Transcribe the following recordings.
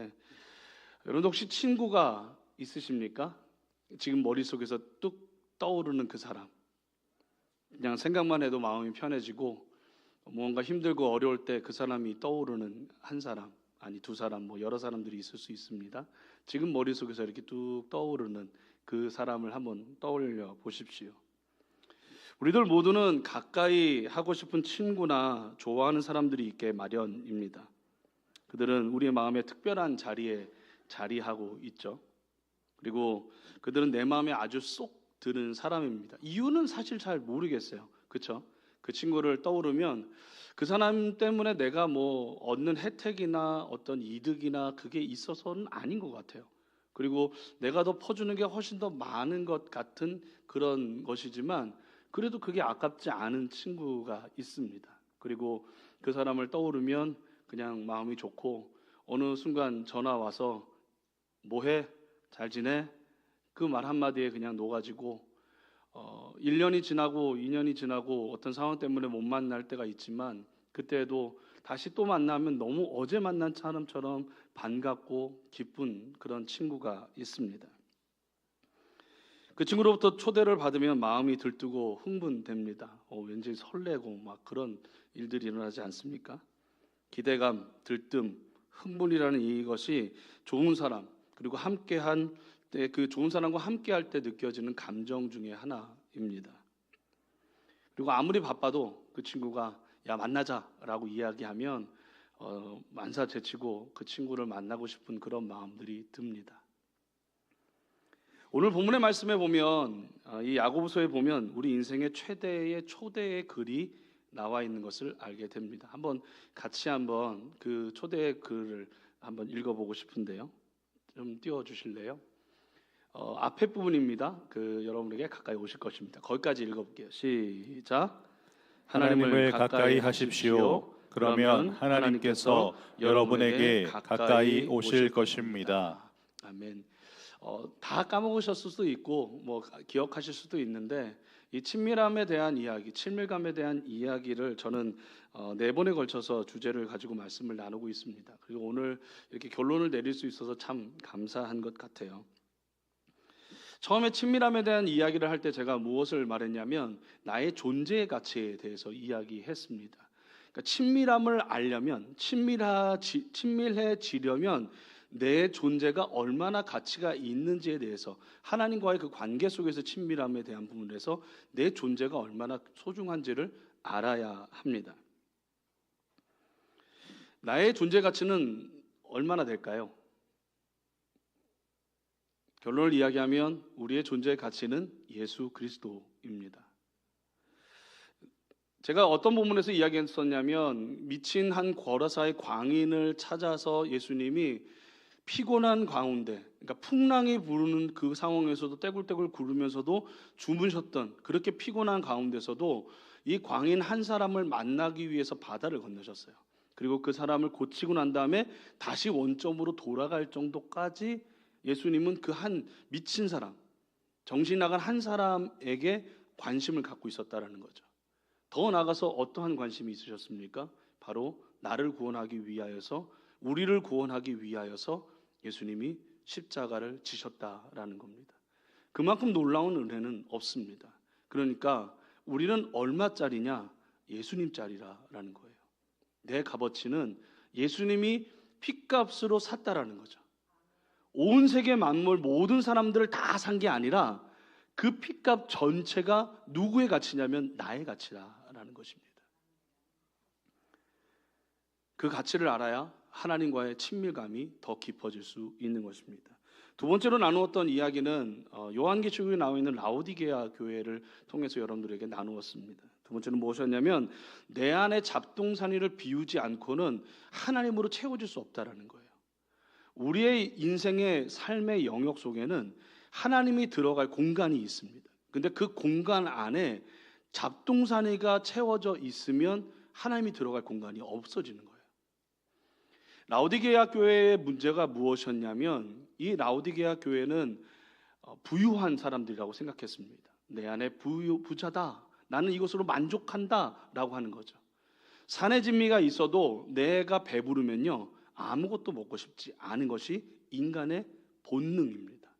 있는데, 여러분 혹시 친구가 있으십니까? 지금 머릿속에서 뚝 떠오르는 그 사람, 그냥 생각만 해도 마음이 편해지고 뭔가 힘들고 어려울 때 그 사람이 떠오르는 한 사람, 아니 두 사람, 뭐 여러 사람들이 있을 수 있습니다. 지금 머릿속에서 이렇게 뚝 떠오르는 그 사람을 한번 떠올려 보십시오. 우리들 모두는 가까이 하고 싶은 친구나 좋아하는 사람들이 있게 마련입니다. 그들은 우리의 마음에 특별한 자리에 자리하고 있죠. 그리고 그들은 내 마음에 아주 쏙 드는 사람입니다. 이유는 사실 잘 모르겠어요. 그렇죠? 그 친구를 떠오르면 그 사람 때문에 내가 뭐 얻는 혜택이나 어떤 이득이나 그게 있어서는 아닌 것 같아요. 그리고 내가 더 퍼주는 게 훨씬 더 많은 것 같은 그런 것이지만 그래도 그게 아깝지 않은 친구가 있습니다. 그리고 그 사람을 떠오르면 그냥 마음이 좋고 어느 순간 전화 와서 뭐해? 잘 지내? 그 말 한마디에 그냥 녹아지고 1년이 지나고 2년이 지나고 어떤 상황 때문에 못 만날 때가 있지만 그때도 다시 또 만나면 너무 어제 만난 사람처럼 반갑고 기쁜 그런 친구가 있습니다. 그 친구로부터 초대를 받으면 마음이 들뜨고 흥분됩니다. 왠지 설레고 막 그런 일들이 일어나지 않습니까? 기대감, 들뜸, 흥분이라는 이것이 좋은 사람 그리고 함께한 때 그 좋은 사람과 함께할 때 느껴지는 감정 중에 하나입니다. 그리고 아무리 바빠도 그 친구가 야 만나자라고 이야기하면 만사제치고 그 친구를 만나고 싶은 그런 마음들이 듭니다. 오늘 본문의 말씀에 보면 이 야고보서에 보면 우리 인생의 최대의 초대의 글이 나와 있는 것을 알게 됩니다. 같이 그 초대의 글을 한번 읽어보고 싶은데요. 좀 띄워주실래요? 앞에 부분입니다. 여러분에게 가까이 오실 것입니다. 거기까지 읽어볼게요. 시작. 하나님을 가까이 하십시오. 그러면 하나님께서 여러분에게 가까이 오실 것입니다. 아멘. 다 까먹으셨을 수도 있고 뭐 기억하실 수도 있는데 이 친밀함에 대한 이야기, 친밀감에 대한 이야기를 저는 4번에 걸쳐서 주제를 가지고 말씀을 나누고 있습니다. 그리고 오늘 이렇게 결론을 내릴 수 있어서 참 감사한 것 같아요. 처음에 친밀함에 대한 이야기를 할 때 제가 무엇을 말했냐면 나의 존재의 가치에 대해서 이야기했습니다. 그러니까 친밀함을 알려면 친밀해지려면 내 존재가 얼마나 가치가 있는지에 대해서 하나님과의 그 관계 속에서 친밀함에 대한 부분에서 내 존재가 얼마나 소중한지를 알아야 합니다. 나의 존재 가치는 얼마나 될까요? 결론을 이야기하면 우리의 존재의 가치는 예수 그리스도입니다. 제가 어떤 부분에서 이야기했었냐면 미친 한 거라사의 광인을 찾아서 예수님이 피곤한 가운데, 그러니까 풍랑이 부르는 그 상황에서도 떼굴떼굴 구르면서도 주무셨던 그렇게 피곤한 가운데서도 이 광인 한 사람을 만나기 위해서 바다를 건너셨어요. 그리고 그 사람을 고치고 난 다음에 다시 원점으로 돌아갈 정도까지 예수님은 그 한 미친 사람, 정신 나간 한 사람에게 관심을 갖고 있었다라는 거죠. 더 나아가서 어떠한 관심이 있으셨습니까? 바로 나를 구원하기 위하여서, 우리를 구원하기 위하여서 예수님이 십자가를 지셨다라는 겁니다. 그만큼 놀라운 은혜는 없습니다. 그러니까 우리는 얼마짜리냐? 예수님짜리라는 거예요. 내 값어치는 예수님이 핏값으로 샀다라는 거죠. 온 세계 만물 모든 사람들을 다 산 게 아니라 그 핏값 전체가 누구의 가치냐면 나의 가치라는 것입니다. 그 가치를 알아야 하나님과의 친밀감이 더 깊어질 수 있는 것입니다. 두 번째로 나누었던 이야기는 요한계시록에 나와 있는 라오디게아 교회를 통해서 여러분들에게 나누었습니다. 두 번째는 무엇이었냐면 내 안에 잡동사니를 비우지 않고는 하나님으로 채워질 수 없다라는 거예요. 우리의 인생의 삶의 영역 속에는 하나님이 들어갈 공간이 있습니다. 근데 그 공간 안에 잡동사니가 채워져 있으면 하나님이 들어갈 공간이 없어지는 거예요. 라오디게아 교회의 문제가 무엇이었냐면 이 라오디게아 교회는 부유한 사람들이라고 생각했습니다. 내 안에 부자다, 나는 이것으로 만족한다 라고 하는 거죠. 사내 진미가 있어도 내가 배부르면요 아무것도 먹고 싶지 않은 것이 인간의 본능입니다.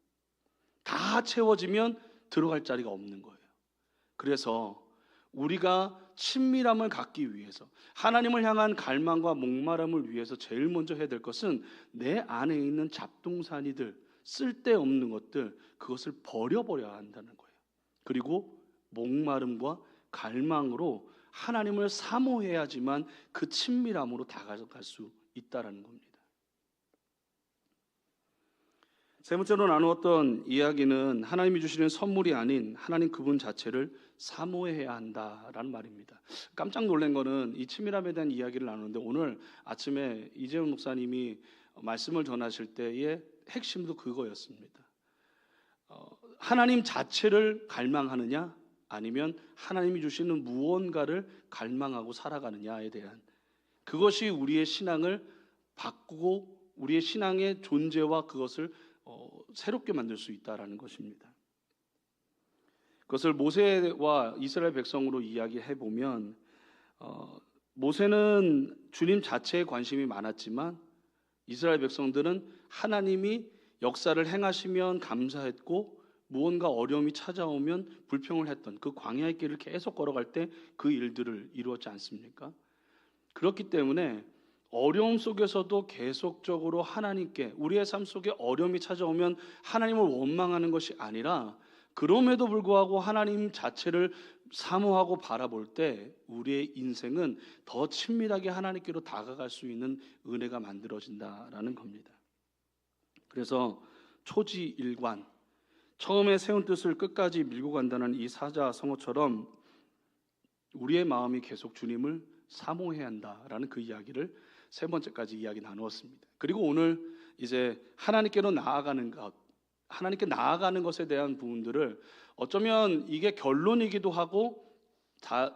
다 채워지면 들어갈 자리가 없는 거예요. 그래서 우리가 친밀함을 갖기 위해서, 하나님을 향한 갈망과 목마름을 위해서 제일 먼저 해야 될 것은 내 안에 있는 잡동사니들, 쓸데없는 것들, 그것을 버려버려야 한다는 거예요. 그리고 목마름과 갈망으로 하나님을 사모해야지만 그 친밀함으로 다가갈 수 있다는 겁니다. 세 번째로 나누었던 이야기는 하나님이 주시는 선물이 아닌 하나님 그분 자체를 사모해야 한다라는 말입니다. 깜짝 놀란 거는 이 친밀함에 대한 이야기를 나누는데 오늘 아침에 이재훈 목사님이 말씀을 전하실 때의 핵심도 그거였습니다. 하나님 자체를 갈망하느냐 아니면 하나님이 주시는 무언가를 갈망하고 살아가느냐에 대한, 그것이 우리의 신앙을 바꾸고 우리의 신앙의 존재와 그것을 새롭게 만들 수 있다라는 것입니다. 그것을 모세와 이스라엘 백성으로 이야기해 보면 모세는 주님 자체에 관심이 많았지만 이스라엘 백성들은 하나님이 역사를 행하시면 감사했고 무언가 어려움이 찾아오면 불평을 했던 그 광야의 길을 계속 걸어갈 때 그 일들을 이루었지 않습니까? 그렇기 때문에 어려움 속에서도 계속적으로 하나님께, 우리의 삶 속에 어려움이 찾아오면 하나님을 원망하는 것이 아니라 그럼에도 불구하고 하나님 자체를 사모하고 바라볼 때 우리의 인생은 더 친밀하게 하나님께로 다가갈 수 있는 은혜가 만들어진다라는 겁니다. 그래서 초지일관, 처음에 세운 뜻을 끝까지 밀고 간다는 이 사자성어처럼 우리의 마음이 계속 주님을 사모해야 한다라는 그 이야기를 세 번째까지 이야기 나누었습니다. 그리고 오늘 이제 하나님께로 나아가는 것, 하나님께 나아가는 것에 대한 부분들을 어쩌면 이게 결론이기도 하고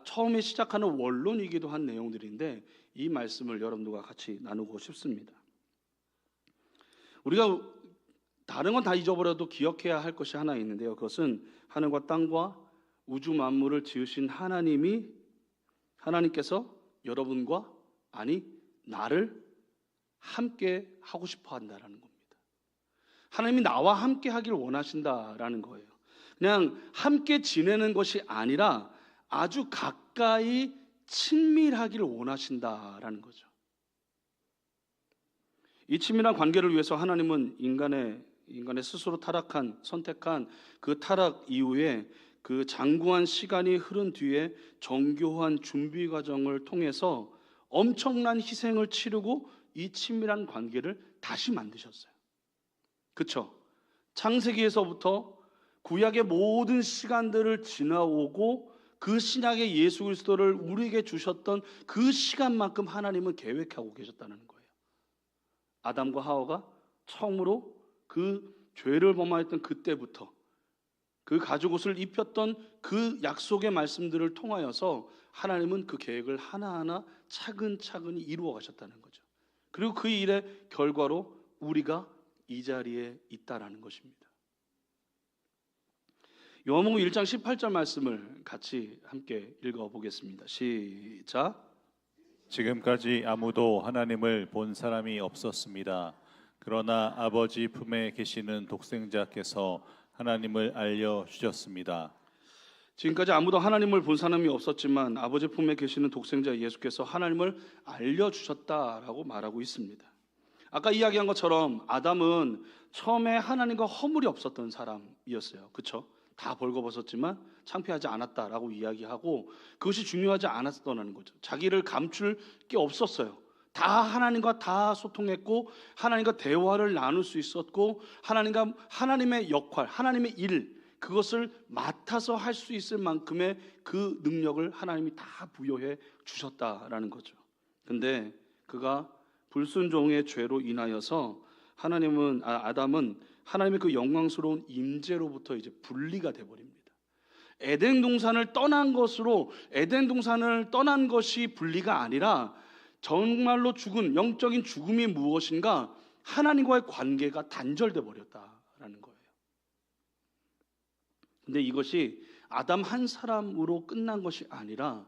처음에 시작하는 원론이기도 한 내용들인데 이 말씀을 여러분들과 같이 나누고 싶습니다. 우리가 다른 건 다 잊어버려도 기억해야 할 것이 하나 있는데요. 그것은 하늘과 땅과 우주 만물을 지으신 하나님께서 여러분과, 아니 나를 함께 하고 싶어 한다라는 겁니다. 하나님이 나와 함께 하길 원하신다라는 거예요. 그냥 함께 지내는 것이 아니라 아주 가까이 친밀하길 원하신다라는 거죠. 이 친밀한 관계를 위해서 하나님은 인간의 스스로 선택한 그 타락 이후에 그 장구한 시간이 흐른 뒤에 정교한 준비 과정을 통해서 엄청난 희생을 치르고 이 친밀한 관계를 다시 만드셨어요. 그렇죠? 창세기에서부터 구약의 모든 시간들을 지나오고 그 신약의 예수 그리스도를 우리에게 주셨던 그 시간만큼 하나님은 계획하고 계셨다는 거예요. 아담과 하와가 처음으로 그 죄를 범하였던 그때부터 그 가죽옷을 입혔던 그 약속의 말씀들을 통하여서 하나님은 그 계획을 하나하나 차근차근히 이루어 가셨다는 거죠. 그리고 그 일의 결과로 우리가 이 자리에 있다라는 것입니다. 요한복음 1장 18절 말씀을 같이 함께 읽어보겠습니다. 시작. 지금까지 아무도 하나님을 본 사람이 없었습니다. 그러나 아버지 품에 계시는 독생자께서 하나님을 알려주셨습니다. 지금까지 아무도 하나님을 본 사람이 없었지만 아버지 품에 계시는 독생자 예수께서 하나님을 알려주셨다라고 말하고 있습니다. 아까 이야기한 것처럼 아담은 처음에 하나님과 허물이 없었던 사람이었어요. 그렇죠? 다 벌거벗었지만 창피하지 않았다라고 이야기하고 그것이 중요하지 않았다는 거죠. 자기를 감출 게 없었어요. 다 하나님과 다 소통했고 하나님과 대화를 나눌 수 있었고 하나님의 역할, 하나님의 일, 그것을 맡아서 할 수 있을 만큼의 그 능력을 하나님이 다 부여해 주셨다라는 거죠. 근데 그가 불순종의 죄로 인하여서 아담은 하나님의 그 영광스러운 임재로부터 이제 분리가 돼 버립니다. 에덴 동산을 떠난 것이 분리가 아니라 정말로 영적인 죽음이 무엇인가, 하나님과의 관계가 단절돼 버렸다라는 거예요. 근데 이것이 아담 한 사람으로 끝난 것이 아니라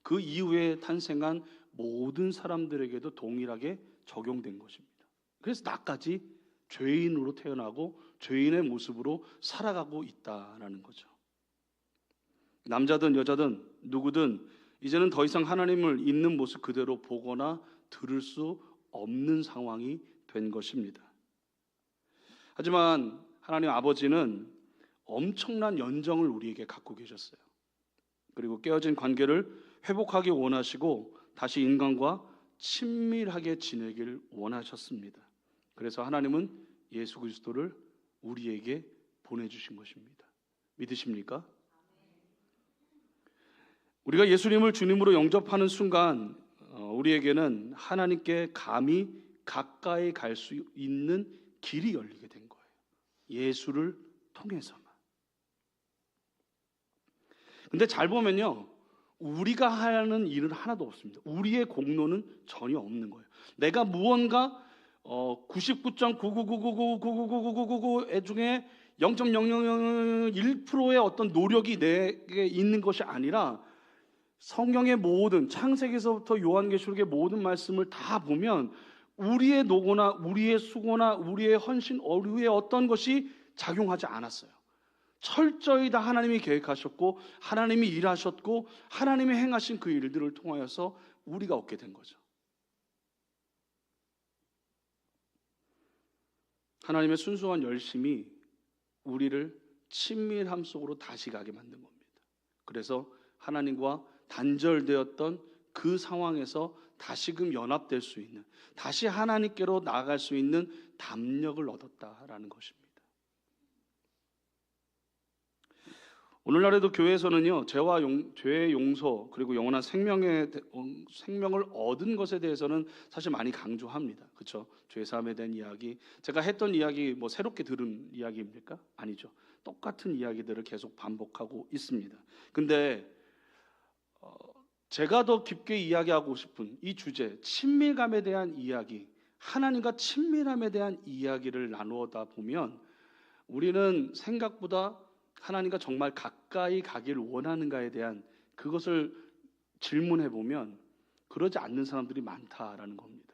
그 이후에 탄생한 모든 사람들에게도 동일하게 적용된 것입니다. 그래서 나까지 죄인으로 태어나고 죄인의 모습으로 살아가고 있다라는 거죠. 남자든 여자든 누구든 이제는 더 이상 하나님을 있는 모습 그대로 보거나 들을 수 없는 상황이 된 것입니다. 하지만 하나님 아버지는 엄청난 연정을 우리에게 갖고 계셨어요. 그리고 깨어진 관계를 회복하기 원하시고 다시 인간과 친밀하게 지내길 원하셨습니다. 그래서 하나님은 예수 그리스도를 우리에게 보내주신 것입니다. 믿으십니까? 우리가 예수님을 주님으로 영접하는 순간 우리에게는 하나님께 감히 가까이 갈 수 있는 길이 열리게 된 거예요. 예수를 통해서만. 근데 잘 보면요, 우리가 하는 일은 하나도 없습니다. 우리의 공로는 전혀 없는 거예요. 내가 무언가 99.99999999999 중에 0.0001%의 어떤 노력이 내게 있는 것이 아니라 성경의 모든 창세기서부터 요한계시록의 모든 말씀을 다 보면 우리의 노고나 우리의 수고나 우리의 헌신, 우리의 어떤 것이 작용하지 않았어요. 철저히 다 하나님이 계획하셨고 하나님이 일하셨고 하나님이 행하신 그 일들을 통하여서 우리가 얻게 된 거죠. 하나님의 순수한 열심이 우리를 친밀함 속으로 다시 가게 만든 겁니다. 그래서 하나님과 단절되었던 그 상황에서 다시금 연합될 수 있는, 다시 하나님께로 나아갈 수 있는 담력을 얻었다라는 것입니다. 오늘날에도 교회에서는요, 죄의 용서 그리고 영원한 생명을 얻은 것에 대해서는 사실 많이 강조합니다. 그렇죠? 죄 사함에 대한 이야기, 제가 했던 이야기 뭐 새롭게 들은 이야기입니까? 아니죠. 똑같은 이야기들을 계속 반복하고 있습니다. 근데 제가 더 깊게 이야기하고 싶은 이 주제, 친밀감에 대한 이야기, 하나님과 친밀함에 대한 이야기를 나누다 보면 우리는 생각보다 하나님과 정말 가까이 가기를 원하는가에 대한 그것을 질문해 보면 그러지 않는 사람들이 많다라는 겁니다.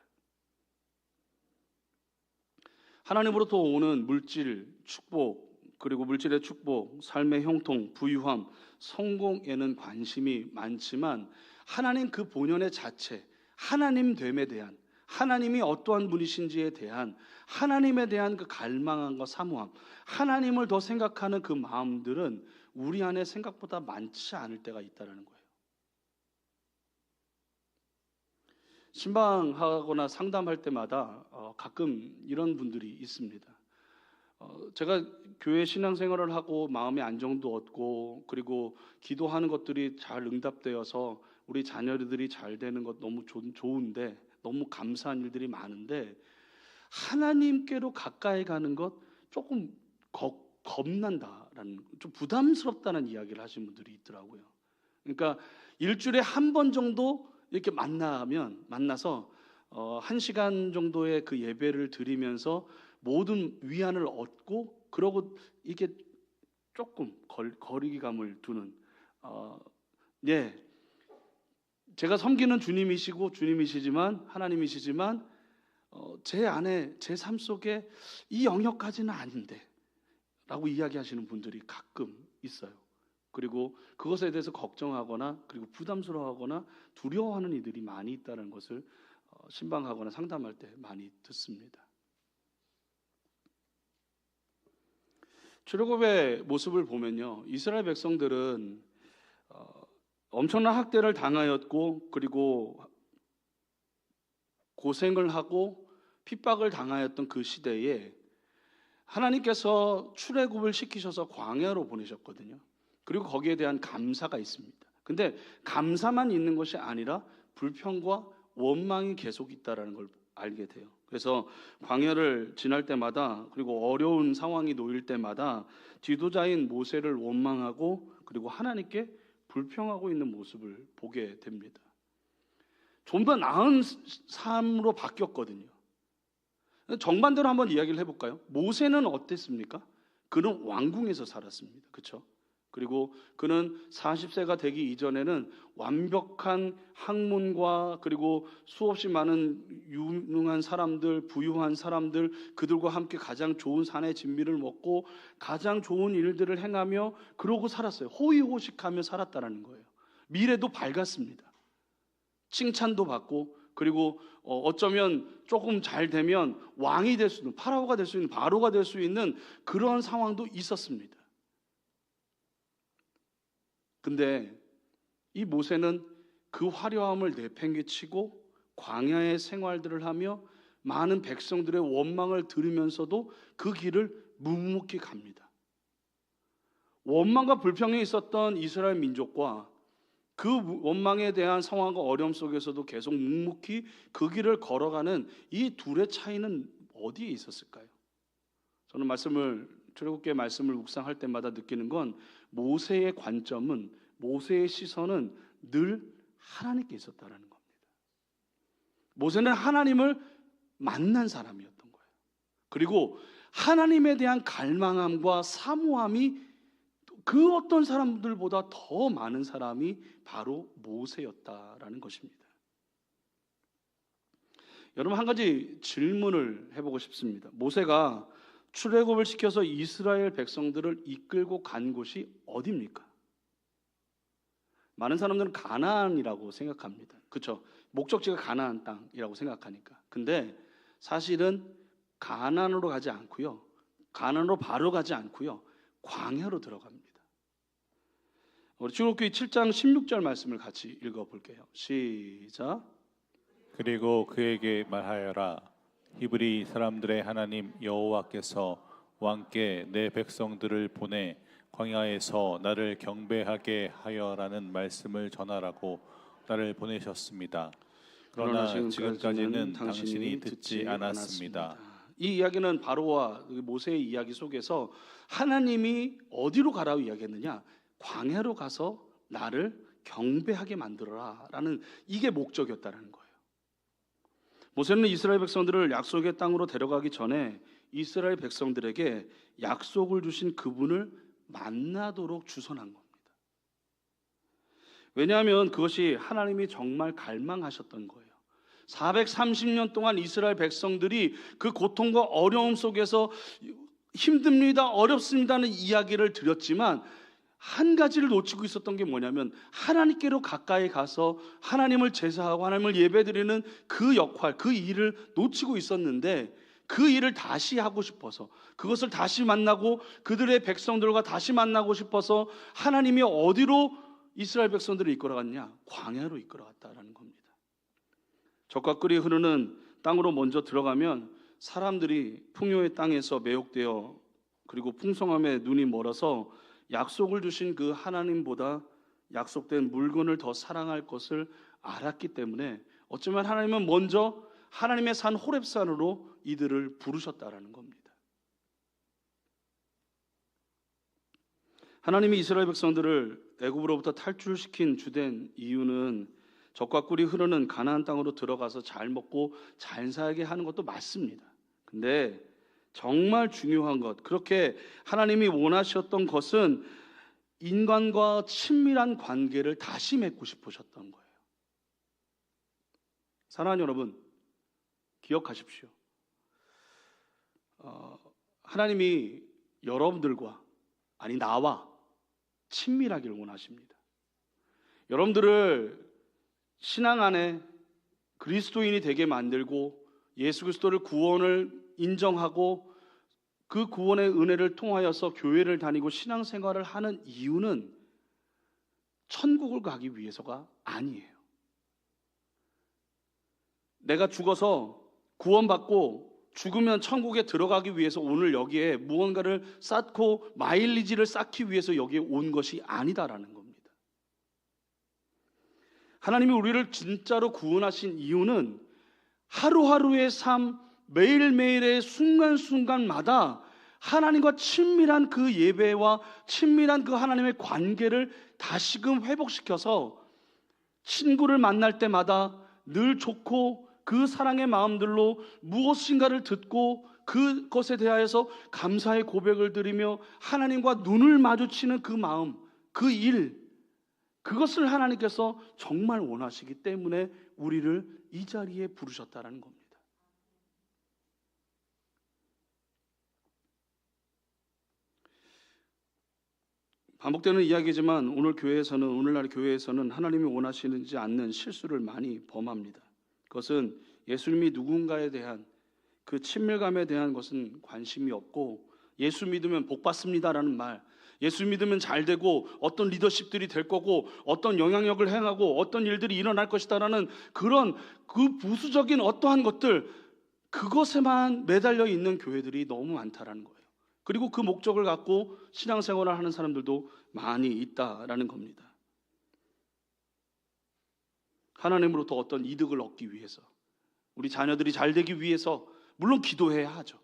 하나님으로부터 오는 물질, 축복, 그리고 물질의 축복, 삶의 형통, 부유함, 성공에는 관심이 많지만 하나님 그 본연의 자체, 하나님 됨에 대한, 하나님이 어떠한 분이신지에 대한, 하나님에 대한 그 갈망함과 사모함, 하나님을 더 생각하는 그 마음들은 우리 안에 생각보다 많지 않을 때가 있다는 거예요. 신방하거나 상담할 때마다 가끔 이런 분들이 있습니다. 제가 교회 신앙생활을 하고 마음의 안정도 얻고 그리고 기도하는 것들이 잘 응답되어서 우리 자녀들이 잘 되는 것 너무 좋은데, 너무 감사한 일들이 많은데 하나님께로 가까이 가는 것 조금 겁난다라는, 좀 부담스럽다는 이야기를 하신 분들이 있더라고요. 그러니까 일주일에 한 번 정도 이렇게 만나서 1시간 정도의 그 예배를 드리면서 모든 위안을 얻고 그러고 이게 조금 거리감을 두는, 제가 섬기는 주님이시지만 하나님이시지만 제 안에 제 삶 속에 이 영역까지는 아닌데 라고 이야기하시는 분들이 가끔 있어요. 그리고 그것에 대해서 걱정하거나 그리고 부담스러워하거나 두려워하는 이들이 많이 있다는 것을 신방하거나 상담할 때 많이 듣습니다. 출애굽의 모습을 보면요, 이스라엘 백성들은 엄청난 학대를 당하였고 그리고 고생을 하고 핍박을 당하였던 그 시대에 하나님께서 출애굽을 시키셔서 광야로 보내셨거든요. 그리고 거기에 대한 감사가 있습니다. 근데 감사만 있는 것이 아니라 불평과 원망이 계속 있다는 걸 알게 돼요. 그래서 광야를 지날 때마다 그리고 어려운 상황이 놓일 때마다 지도자인 모세를 원망하고 그리고 하나님께 불평하고 있는 모습을 보게 됩니다. 좀 더 나은 삶으로 바뀌었거든요. 정반대로 한번 이야기를 해볼까요? 모세는 어땠습니까? 그는 왕궁에서 살았습니다. 그렇죠? 그리고 그는 40세가 되기 이전에는 완벽한 학문과 그리고 수없이 많은 유능한 사람들, 부유한 사람들, 그들과 함께 가장 좋은 산의 진미를 먹고 가장 좋은 일들을 행하며 그러고 살았어요. 호의호식하며 살았다라는 거예요. 미래도 밝았습니다. 칭찬도 받고, 그리고 어쩌면 조금 잘 되면 왕이 될 수 있는, 파라오가 될 수 있는, 바로가 될 수 있는 그런 상황도 있었습니다. 근데 이 모세는 그 화려함을 내팽개치고 광야의 생활들을 하며 많은 백성들의 원망을 들으면서도 그 길을 묵묵히 갑니다. 원망과 불평이 있었던 이스라엘 민족과 그 원망에 대한 상황과 어려움 속에서도 계속 묵묵히 그 길을 걸어가는 이 둘의 차이는 어디에 있었을까요? 저는 출애굽기의 말씀을 묵상할 때마다 느끼는 건 모세의 관점은, 모세의 시선은 늘 하나님께 있었다라는 겁니다. 모세는 하나님을 만난 사람이었던 거예요. 그리고 하나님에 대한 갈망함과 사모함이 그 어떤 사람들보다 더 많은 사람이 바로 모세였다라는 것입니다. 여러분, 한 가지 질문을 해보고 싶습니다. 모세가 출애굽을 시켜서 이스라엘 백성들을 이끌고 간 곳이 어디입니까? 많은 사람들은 가나안이라고 생각합니다. 그렇죠? 목적지가 가나안 땅이라고 생각하니까. 근데 사실은 가나안으로 가지 않고요, 가나안으로 바로 가지 않고요, 광야로 들어갑니다. 우리 출애굽기 7장 16절 말씀을 같이 읽어볼게요. 시작. 그리고 그에게 말하여라. 히브리 사람들의 하나님 여호와께서 왕께 내 백성들을 보내 광야에서 나를 경배하게 하여라는 말씀을 전하라고 나를 보내셨습니다. 그러나 지금까지는 당신이 듣지 않았습니다. 이 이야기는 바로와 모세의 이야기 속에서 하나님이 어디로 가라고 이야기했느냐? 광야로 가서 나를 경배하게 만들어라 라는, 이게 목적이었다는 거예요. 모세는 이스라엘 백성들을 약속의 땅으로 데려가기 전에 이스라엘 백성들에게 약속을 주신 그분을 만나도록 주선한 겁니다. 왜냐하면 그것이 하나님이 정말 갈망하셨던 거예요. 430년 동안 이스라엘 백성들이 그 고통과 어려움 속에서 힘듭니다, 어렵습니다는 이야기를 드렸지만 한 가지를 놓치고 있었던 게 뭐냐면 하나님께로 가까이 가서 하나님을 제사하고 하나님을 예배드리는 그 역할, 그 일을 놓치고 있었는데, 그 일을 다시 하고 싶어서, 그것을 다시 만나고 그들의 백성들과 다시 만나고 싶어서 하나님이 어디로 이스라엘 백성들을 이끌어갔냐? 광야로 이끌어갔다라는 겁니다. 적과 꿀이 흐르는 땅으로 먼저 들어가면 사람들이 풍요의 땅에서 매혹되어, 그리고 풍성함에 눈이 멀어서 약속을 주신 그 하나님보다 약속된 물건을 더 사랑할 것을 알았기 때문에 어쩌면 하나님은 먼저 하나님의 산 호렙산으로 이들을 부르셨다라는 겁니다. 하나님이 이스라엘 백성들을 애굽으로부터 탈출시킨 주된 이유는 젖과 꿀이 흐르는 가나안 땅으로 들어가서 잘 먹고 잘 살게 하는 것도 맞습니다. 근데 정말 중요한 것, 그렇게 하나님이 원하셨던 것은 인간과 친밀한 관계를 다시 맺고 싶으셨던 거예요. 사랑하는 여러분, 기억하십시오. 하나님이 여러분들과, 아니 나와 친밀하기를 원하십니다. 여러분들을 신앙 안에 그리스도인이 되게 만들고 예수 그리스도를 구원을 인정하고 그 구원의 은혜를 통하여서 교회를 다니고 신앙생활을 하는 이유는 천국을 가기 위해서가 아니에요. 내가 죽어서 구원받고 죽으면 천국에 들어가기 위해서 오늘 여기에 무언가를 쌓고 마일리지를 쌓기 위해서 여기에 온 것이 아니다라는 겁니다. 하나님이 우리를 진짜로 구원하신 이유는 하루하루의 삶, 매일매일의 순간순간마다 하나님과 친밀한 그 예배와 친밀한 그 하나님의 관계를 다시금 회복시켜서 친구를 만날 때마다 늘 좋고 그 사랑의 마음들로 무엇인가를 듣고 그것에 대하여서 감사의 고백을 드리며 하나님과 눈을 마주치는 그 마음, 그 일, 그것을 하나님께서 정말 원하시기 때문에 우리를 이 자리에 부르셨다라는 겁니다. 반복되는 이야기지만 오늘날 교회에서는 하나님이 원하시지 않는 실수를 많이 범합니다. 그것은 예수님이 누군가에 대한 그 친밀감에 대한 것은 관심이 없고, 예수 믿으면 복 받습니다라는 말, 예수 믿으면 잘 되고 어떤 리더십들이 될 거고 어떤 영향력을 행하고 어떤 일들이 일어날 것이다라는 그런 그 부수적인 어떠한 것들, 그것에만 매달려 있는 교회들이 너무 많다라는 거예요. 그리고 그 목적을 갖고 신앙생활을 하는 사람들도 많이 있다라는 겁니다. 하나님으로부터 어떤 이득을 얻기 위해서, 우리 자녀들이 잘 되기 위해서 물론 기도해야 하죠.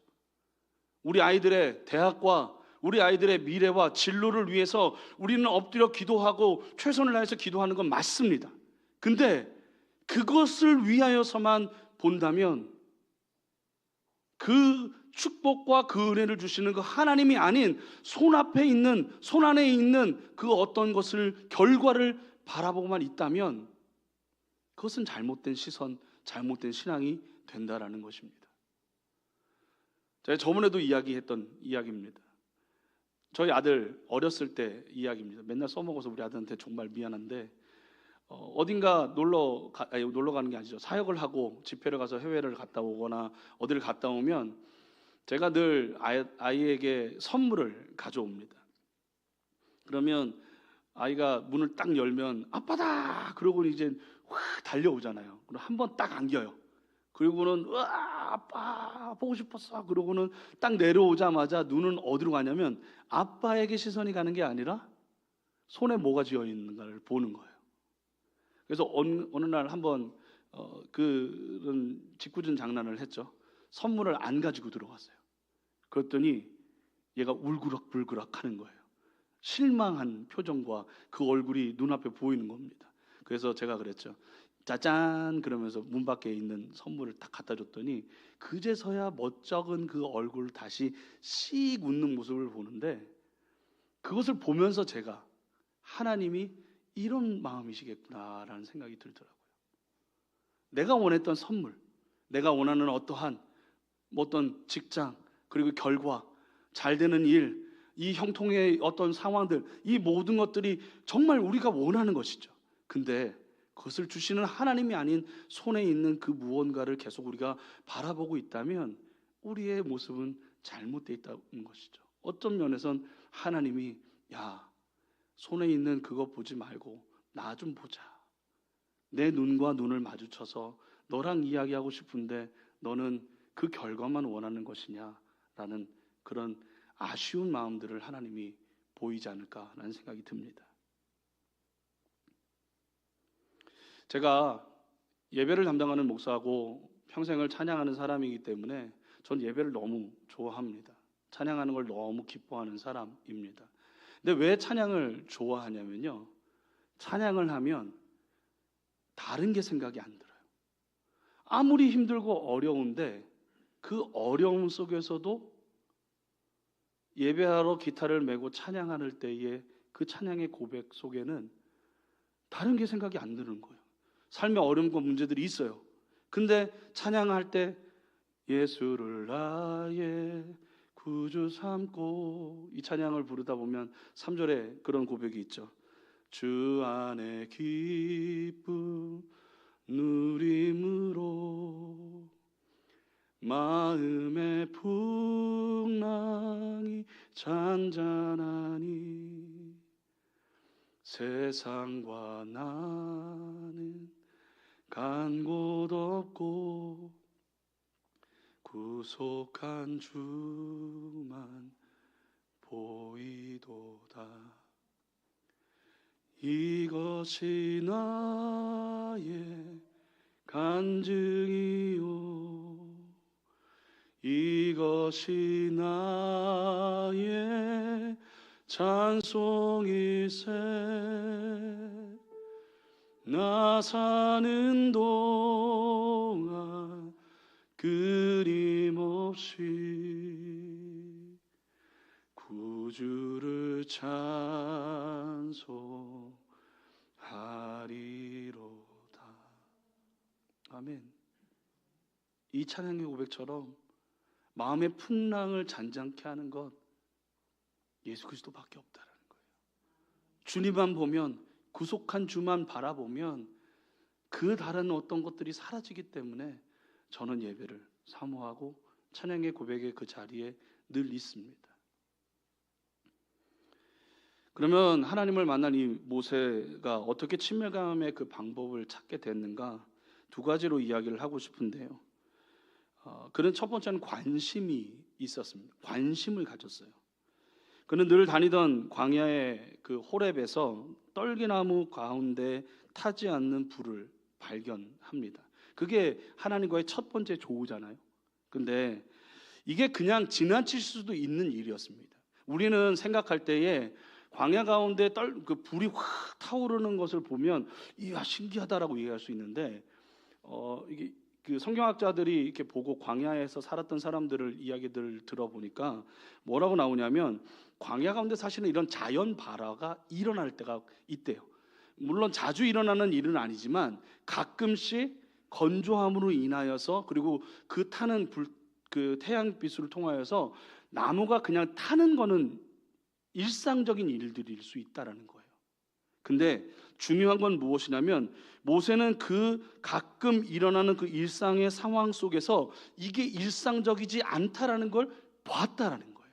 우리 아이들의 대학과 우리 아이들의 미래와 진로를 위해서 우리는 엎드려 기도하고 최선을 다해서 기도하는 건 맞습니다. 근데 그것을 위하여서만 본다면 그 축복과 그 은혜를 주시는 그 하나님이 아닌 손 안에 있는 그 어떤 것을, 결과를 바라보고만 있다면 그것은 잘못된 시선, 잘못된 신앙이 된다라는 것입니다. 제가 저번에도 이야기했던 이야기입니다. 저희 아들 어렸을 때 이야기입니다. 맨날 써먹어서 우리 아들한테 정말 미안한데, 어딘가 놀러 가는 게 아니죠. 사역을 하고 집회를 가서 해외를 갔다 오거나 어디를 갔다 오면 제가 늘 아이에게 선물을 가져옵니다. 그러면 아이가 문을 딱 열면 아빠다! 그러고 이제 확 달려오잖아요. 그럼 한번 딱 안겨요. 그리고는 으아, 아빠 보고 싶었어. 그러고는 딱 내려오자마자 눈은 어디로 가냐면 아빠에게 시선이 가는 게 아니라 손에 뭐가 쥐어 있는가를 보는 거예요. 그래서 어느 날 한번 그런 짓궂은 장난을 했죠. 선물을 안 가지고 들어갔어요. 그랬더니 얘가 울그락불그락 하는 거예요. 실망한 표정과 그 얼굴이 눈앞에 보이는 겁니다. 그래서 제가 그랬죠. 짜잔 그러면서 문 밖에 있는 선물을 딱 갖다 줬더니 그제서야 멋쩍은 그 얼굴을 다시 씩 웃는 모습을 보는데, 그것을 보면서 제가 하나님이 이런 마음이시겠구나라는 생각이 들더라고요. 내가 원했던 선물, 내가 원하는 어떤 직장, 그리고 결과, 잘 되는 일, 이 형통의 어떤 상황들, 이 모든 것들이 정말 우리가 원하는 것이죠. 근데 그것을 주시는 하나님이 아닌 손에 있는 그 무언가를 계속 우리가 바라보고 있다면 우리의 모습은 잘못되어 있다는 것이죠. 어떤 면에선 하나님이 야, 손에 있는 그거 보지 말고 나 좀 보자. 내 눈과 눈을 마주쳐서 너랑 이야기하고 싶은데 너는 그 결과만 원하는 것이냐라는 그런 아쉬운 마음들을 하나님이 보이지 않을까라는 생각이 듭니다. 제가 예배를 담당하는 목사고 평생을 찬양하는 사람이기 때문에 전 예배를 너무 좋아합니다. 찬양하는 걸 너무 기뻐하는 사람입니다. 근데 왜 찬양을 좋아하냐면요, 찬양을 하면 다른 게 생각이 안 들어요. 아무리 힘들고 어려운데 그 어려움 속에서도 예배하러 기타를 메고 찬양할 때에 그 찬양의 고백 속에는 다른 게 생각이 안 드는 거예요. 삶의 어려움과 문제들이 있어요. 근데 찬양할 때 예수를 나의 구주 삼고, 이 찬양을 부르다 보면 3절에 그런 고백이 있죠. 주 안에 기쁨 누림으로 마음의 풍랑이 잔잔하니 세상과 나는 간 곳 없고 구속한 주만 보이도다. 이것이 나의 간증이요, 이것이 나의 찬송이세. 나 사는 동안 끊임없이 구주를 찬송하리로다. 아멘. 이 찬양의 고백처럼 마음의 풍랑을 잔잔케 하는 것 예수 그리스도밖에 없다라는 거예요. 주님만 보면, 구속한 주만 바라보면 그 다른 어떤 것들이 사라지기 때문에 저는 예배를 사모하고 찬양의 고백의 그 자리에 늘 있습니다. 그러면 하나님을 만난 이 모세가 어떻게 친밀감의 그 방법을 찾게 됐는가, 두 가지로 이야기를 하고 싶은데요. 그는 첫 번째는 관심이 있었습니다. 관심을 가졌어요. 그는 늘 다니던 광야의 그 호렙에서 떨기나무 가운데 타지 않는 불을 발견합니다. 그게 하나님과의 첫 번째 조우잖아요. 근데 이게 그냥 지나칠 수도 있는 일이었습니다. 우리는 생각할 때에 광야 가운데 그 불이 확 타오르는 것을 보면 이야 신기하다라고 얘기할 수 있는데 이게 그 성경학자들이 이렇게 보고 광야에서 살았던 사람들을 이야기들 들어보니까 뭐라고 나오냐면 광야 가운데 사실은 이런 자연 발화가 일어날 때가 있대요. 물론 자주 일어나는 일은 아니지만 가끔씩 건조함으로 인하여서, 그리고 그 타는 그 태양빛을 통하여서 나무가 그냥 타는 거는 일상적인 일들일 수 있다라는 거예요. 근데 중요한 건 무엇이냐면 모세는 그 가끔 일어나는 그 일상의 상황 속에서 이게 일상적이지 않다라는 걸 봤다라는 거예요.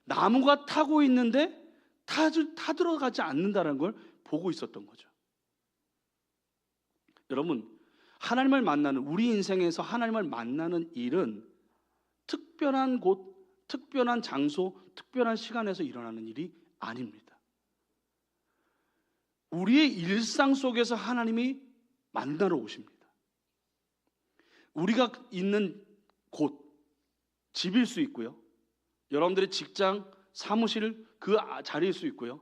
나무가 타고 있는데 타들어가지 않는다는 걸 보고 있었던 거죠. 여러분, 하나님을 만나는, 우리 인생에서 하나님을 만나는 일은 특별한 곳, 특별한 장소, 특별한 시간에서 일어나는 일이 아닙니다. 우리의 일상 속에서 하나님이 만나러 오십니다. 우리가 있는 곳, 집일 수 있고요. 여러분들의 직장, 사무실 그 자리일 수 있고요.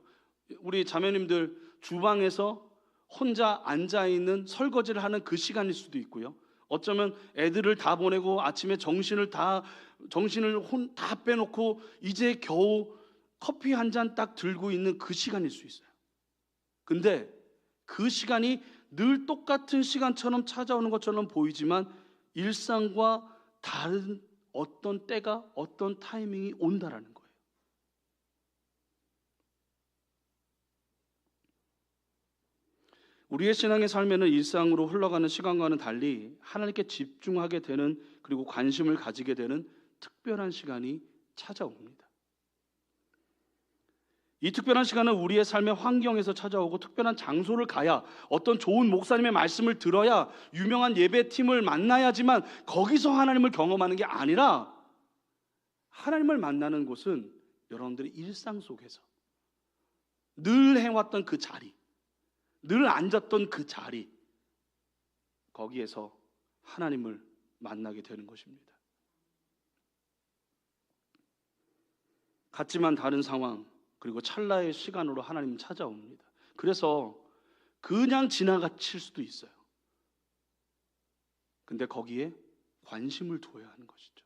우리 자매님들 주방에서 혼자 앉아있는 설거지를 하는 그 시간일 수도 있고요. 어쩌면 애들을 다 보내고 아침에 정신을 다 빼놓고 이제 겨우 커피 한 잔 딱 들고 있는 그 시간일 수 있어요. 근데 그 시간이 늘 똑같은 시간처럼 찾아오는 것처럼 보이지만 일상과 다른 어떤 때가, 어떤 타이밍이 온다라는 거예요. 우리의 신앙의 삶에는 일상으로 흘러가는 시간과는 달리 하나님께 집중하게 되는, 그리고 관심을 가지게 되는 특별한 시간이 찾아옵니다. 이 특별한 시간은 우리의 삶의 환경에서 찾아오고 특별한 장소를 가야, 어떤 좋은 목사님의 말씀을 들어야, 유명한 예배팀을 만나야지만 거기서 하나님을 경험하는 게 아니라, 하나님을 만나는 곳은 여러분들의 일상 속에서 늘 해왔던 그 자리, 늘 앉았던 그 자리, 거기에서 하나님을 만나게 되는 것입니다. 같지만 다른 상황, 그리고 찰나의 시간으로 하나님은 찾아옵니다. 그래서 그냥 지나가칠 수도 있어요. 근데 거기에 관심을 두어야 하는 것이죠.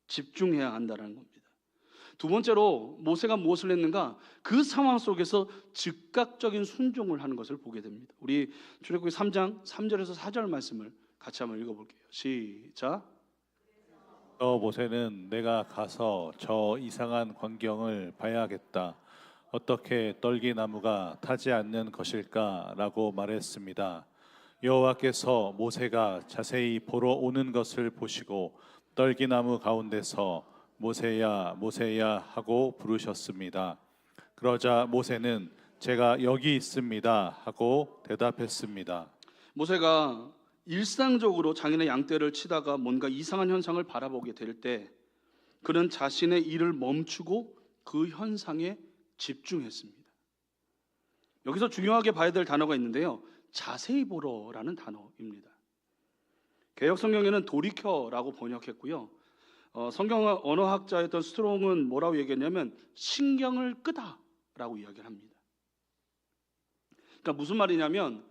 집중해야 한다는 겁니다. 두 번째로 모세가 무엇을 했는가? 그 상황 속에서 즉각적인 순종을 하는 것을 보게 됩니다. 우리 출애굽기 3장 3절에서 4절 말씀을 같이 한번 읽어볼게요. 시작. 모세는 내가 가서 저 이상한 광경을 봐야겠다. 어떻게 떨기나무가 타지 않는 것일까라고 말했습니다. 여호와께서 모세가 자세히 보러 오는 것을 보시고 떨기나무 가운데서 모세야 모세야 하고 부르셨습니다. 그러자 모세는 제가 여기 있습니다 하고 대답했습니다. 모세가 일상적으로 자기네 양떼를 치다가 뭔가 이상한 현상을 바라보게 될 때 그는 자신의 일을 멈추고 그 현상에 집중했습니다. 여기서 중요하게 봐야 될 단어가 있는데요, 자세히 보러라는 단어입니다. 개역 성경에는 돌이켜라고 번역했고요, 성경 언어학자였던 스트롱은 뭐라고 얘기했냐면 신경을 끄다라고 이야기를 합니다. 그러니까 무슨 말이냐면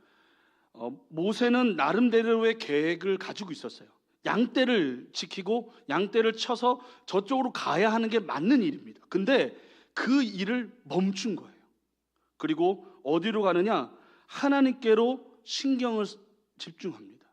모세는 나름대로의 계획을 가지고 있었어요. 양떼를 지키고 양떼를 쳐서 저쪽으로 가야 하는 게 맞는 일입니다. 근데 그 일을 멈춘 거예요. 그리고 어디로 가느냐? 하나님께로 신경을 집중합니다.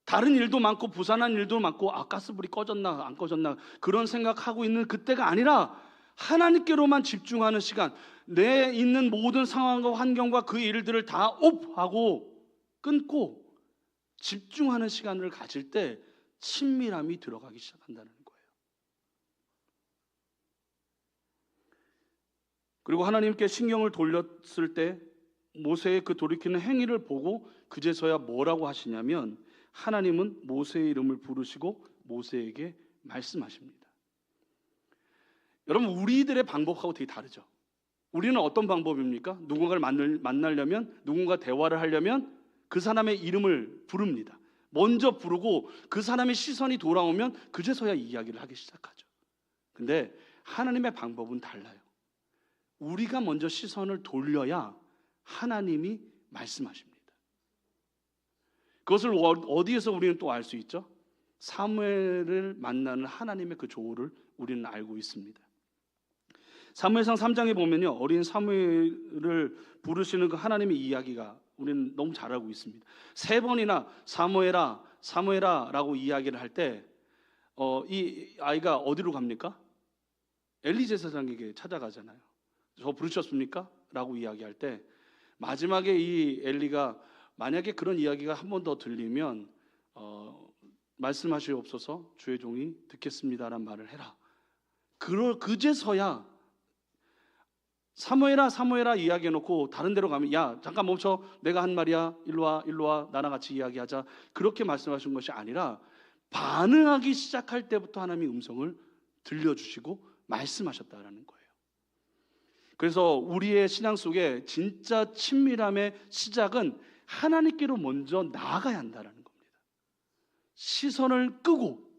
다른 일도 많고 부산한 일도 많고 가스불이 꺼졌나 안 꺼졌나 그런 생각하고 있는 그때가 아니라 하나님께로만 집중하는 시간, 내 있는 모든 상황과 환경과 그 일들을 다 옵하고 끊고 집중하는 시간을 가질 때 친밀함이 들어가기 시작한다는 거예요. 그리고 하나님께 신경을 돌렸을 때 모세의 그 돌이키는 행위를 보고 그제서야 뭐라고 하시냐면 하나님은 모세의 이름을 부르시고 모세에게 말씀하십니다. 여러분, 우리들의 방법하고 되게 다르죠. 우리는 어떤 방법입니까? 누군가를 만나려면, 누군가 대화를 하려면 그 사람의 이름을 부릅니다. 먼저 부르고 그 사람의 시선이 돌아오면 그제서야 이야기를 하기 시작하죠. 근데 하나님의 방법은 달라요. 우리가 먼저 시선을 돌려야 하나님이 말씀하십니다. 그것을 어디에서 우리는 또 알 수 있죠? 사무엘을 만나는 하나님의 그 조언을 우리는 알고 있습니다. 사무엘상 3장에 보면요, 어린 사무엘을 부르시는 그 하나님의 이야기가 우리는 너무 잘 알고 있습니다. 3번이나 사무엘아 사무엘아 라고 이야기를 할 때 이 아이가 어디로 갑니까? 엘리 제사장에게 찾아가잖아요. 저 부르셨습니까? 라고 이야기할 때 마지막에 이 엘리가 만약에 그런 이야기가 한 번 더 들리면 말씀하시옵소서 주의 종이 듣겠습니다라는 말을 해라. 그제서야 사무엘아 사무엘아 이야기해놓고 다른 데로 가면 야 잠깐 멈춰, 내가 한 말이야, 일로 와 나랑 같이 이야기하자, 그렇게 말씀하신 것이 아니라 반응하기 시작할 때부터 하나님이 음성을 들려주시고 말씀하셨다라는 거예요. 그래서 우리의 신앙 속에 진짜 친밀함의 시작은 하나님께로 먼저 나아가야 한다는 겁니다. 시선을 끄고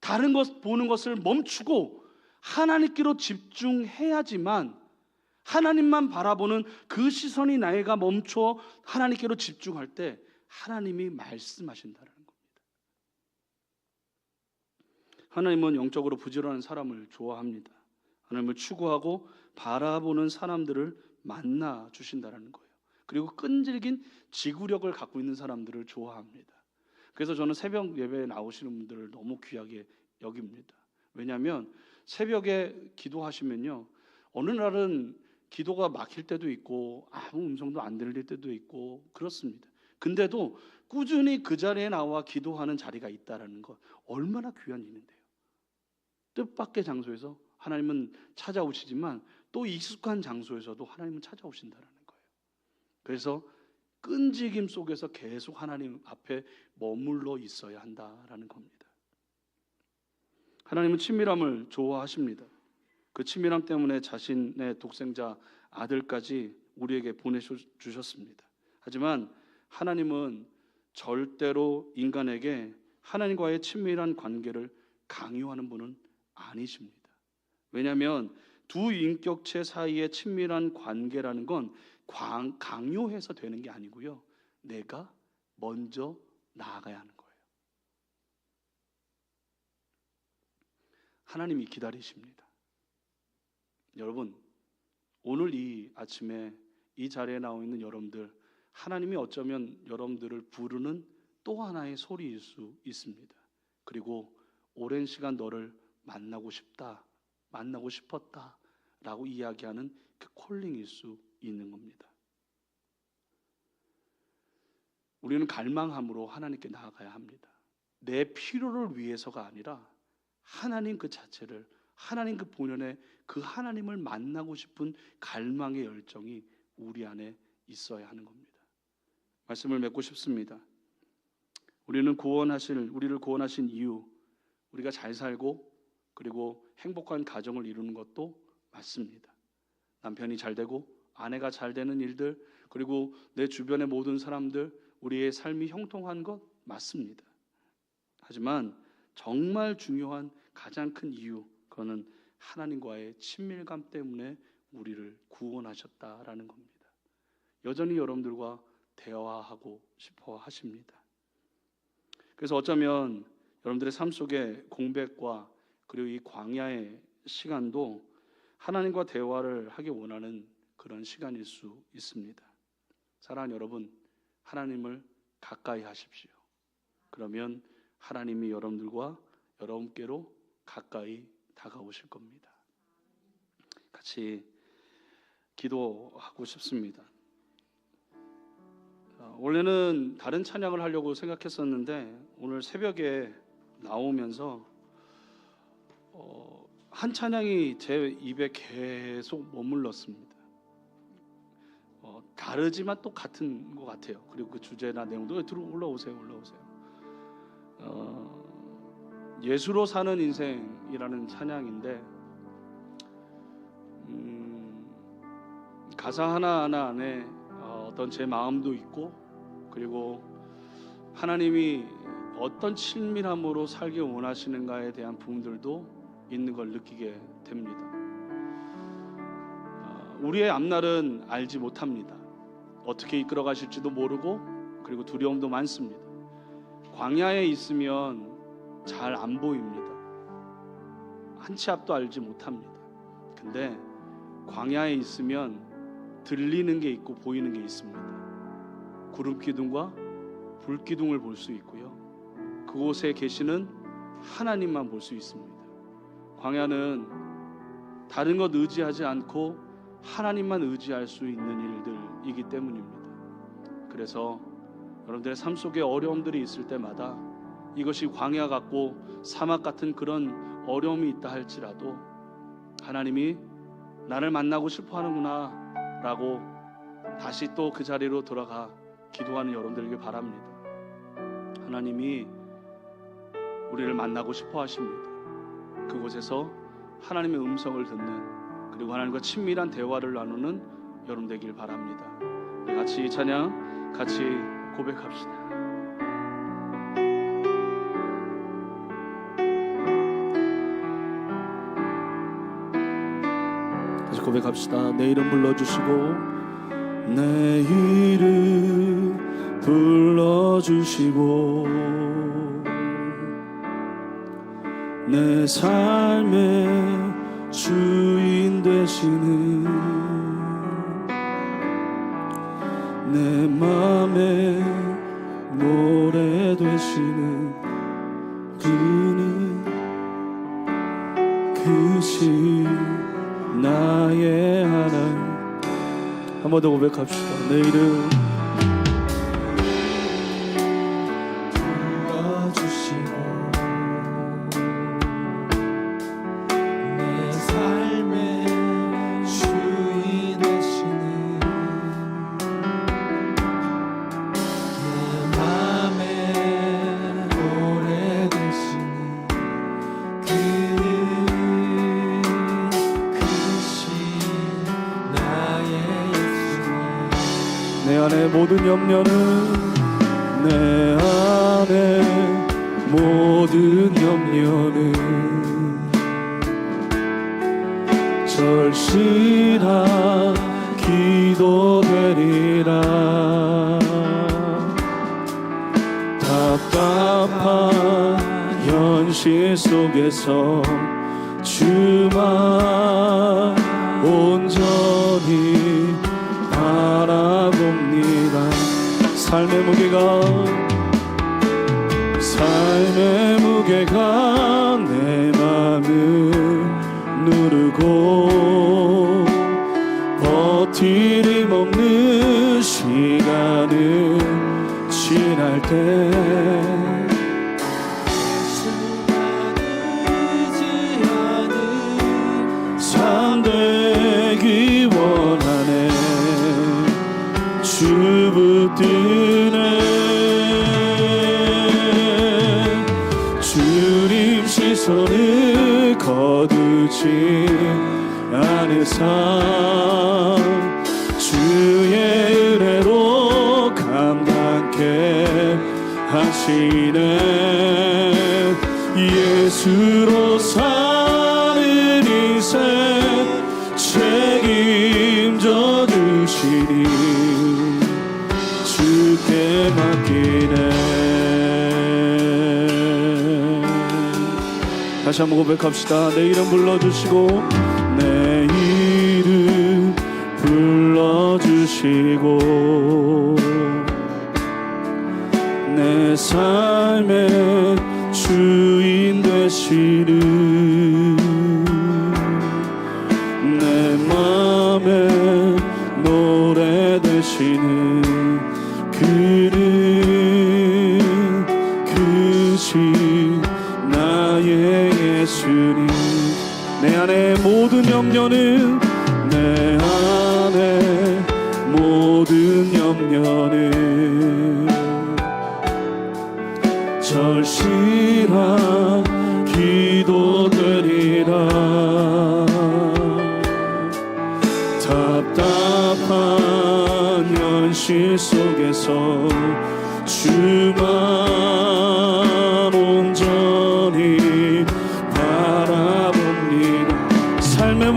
다른 것 보는 것을 멈추고 하나님께로 집중해야지만, 하나님만 바라보는 그 시선이 나에가 멈춰 하나님께로 집중할 때 하나님이 말씀하신다는 겁니다. 하나님은 영적으로 부지런한 사람을 좋아합니다. 하나님을 추구하고 바라보는 사람들을 만나 주신다는 거예요. 그리고 끈질긴 지구력을 갖고 있는 사람들을 좋아합니다. 그래서 저는 새벽 예배에 나오시는 분들을 너무 귀하게 여깁니다. 왜냐하면 새벽에 기도하시면요, 어느 날은 기도가 막힐 때도 있고 아무 음성도 안 들릴 때도 있고 그렇습니다. 근데도 꾸준히 그 자리에 나와 기도하는 자리가 있다는 것, 얼마나 귀한 일인데요. 뜻밖의 장소에서 하나님은 찾아오시지만 또 익숙한 장소에서도 하나님은 찾아오신다는 거예요. 그래서 끈질김 속에서 계속 하나님 앞에 머물러 있어야 한다라는 겁니다. 하나님은 친밀함을 좋아하십니다. 그 친밀함 때문에 자신의 독생자 아들까지 우리에게 보내주셨습니다. 하지만 하나님은 절대로 인간에게 하나님과의 친밀한 관계를 강요하는 분은 아니십니다. 왜냐하면 두 인격체 사이의 친밀한 관계라는 건 강요해서 되는 게 아니고요, 내가 먼저 나아가야 하는 거예요. 하나님이 기다리십니다. 여러분, 오늘 이 아침에 이 자리에 나와 있는 여러분들, 하나님이 어쩌면 여러분들을 부르는 또 하나의 소리일 수 있습니다. 그리고 오랜 시간 너를 만나고 싶다, 만나고 싶었다 라고 이야기하는 그 콜링일 수 있는 겁니다. 우리는 갈망함으로 하나님께 나아가야 합니다. 내 필요를 위해서가 아니라 하나님 그 자체를, 하나님 그 본연의 그 하나님을 만나고 싶은 갈망의 열정이 우리 안에 있어야 하는 겁니다. 말씀을 맺고 싶습니다. 우리를 구원하신 이유, 우리가 잘 살고 그리고 행복한 가정을 이루는 것도 맞습니다. 남편이 잘 되고 아내가 잘 되는 일들, 그리고 내 주변의 모든 사람들, 우리의 삶이 형통한 것 맞습니다. 하지만 정말 중요한 가장 큰 이유, 그거는 하나님과의 친밀감 때문에 우리를 구원하셨다라는 겁니다. 여전히 여러분들과 대화하고 싶어 하십니다. 그래서 어쩌면 여러분들의 삶 속에 공백과 그리고 이 광야의 시간도 하나님과 대화를 하기 원하는 그런 시간일 수 있습니다. 사랑하는 여러분, 하나님을 가까이 하십시오. 그러면 하나님이 여러분께로 가까이 다가오실 겁니다. 같이 기도하고 싶습니다. 원래는 다른 찬양을 하려고 생각했었는데 오늘 새벽에 나오면서 한 찬양이 제 입에 계속 머물렀습니다. 다르지만 또 같은 것 같아요. 그리고 그 주제나 내용도 올라오세요. 예수로 사는 인생이라는 찬양인데 가사 하나하나 안에 어떤 제 마음도 있고, 그리고 하나님이 어떤 친밀함으로 살기 원하시는가에 대한 부분들도 있는 걸 느끼게 됩니다. 우리의 앞날은 알지 못합니다. 어떻게 이끌어 가실지도 모르고, 그리고 두려움도 많습니다. 광야에 있으면 잘 안 보입니다. 한 치 앞도 알지 못합니다. 근데 광야에 있으면 들리는 게 있고 보이는 게 있습니다. 구름 기둥과 불 기둥을 볼 수 있고요, 그곳에 계시는 하나님만 볼 수 있습니다. 광야는 다른 것 의지하지 않고 하나님만 의지할 수 있는 일들이기 때문입니다. 그래서 여러분들의 삶 속에 어려움들이 있을 때마다 이것이 광야 같고 사막 같은 그런 어려움이 있다 할지라도 하나님이 나를 만나고 싶어 하는구나 라고 다시 또 그 자리로 돌아가 기도하는 여러분들에게 바랍니다. 하나님이 우리를 만나고 싶어 하십니다. 그곳에서 하나님의 음성을 듣는, 그리고 하나님과 친밀한 대화를 나누는 여러분 되길 바랍니다. 우리 같이 이 찬양 같이 고백합시다. 다시 고백합시다. 내 이름 불러주시고, 내 이름 불러주시고, 내 삶의 주인 되시는, 내 맘에 노래 되시는 그는 그신 나의 하나님. 한 번 더 고백합시다. 내 이름 불러주시고, 내 삶의 주인 되시는, 내 맘에 노래 되시는 그는 크신 나의 예수님. 내 안에 모든 염려는, 내 안에 모든 염려는 절실한 기도 되리라. 답답한 현실 속에서 주만 온전히 바라봅니다. 삶의 무게가 내 맘을 누르고, 버티림 없는 시간을 지날 때 예수만 의지하는 삶 되기 원하네. 주 붙드네. 주님 시선을 거두지 않으사 주의 은혜로 감당케 하시네. 예수로 사는 인생 책임져 주시니 주께 맡기네. 다시 한번 고백합시다. 내 이름 불러주시고, 내 불러주시고 내 삶의 주인 되시는 내 맘의 노래 되시는 그는 그신 나의 예수님. 내 안에 모든 염려는 내 안에 모든 염려는 절실한 기도드리라. 답답한 현실 속에서 주만 온전히 바라봅니다. 삶의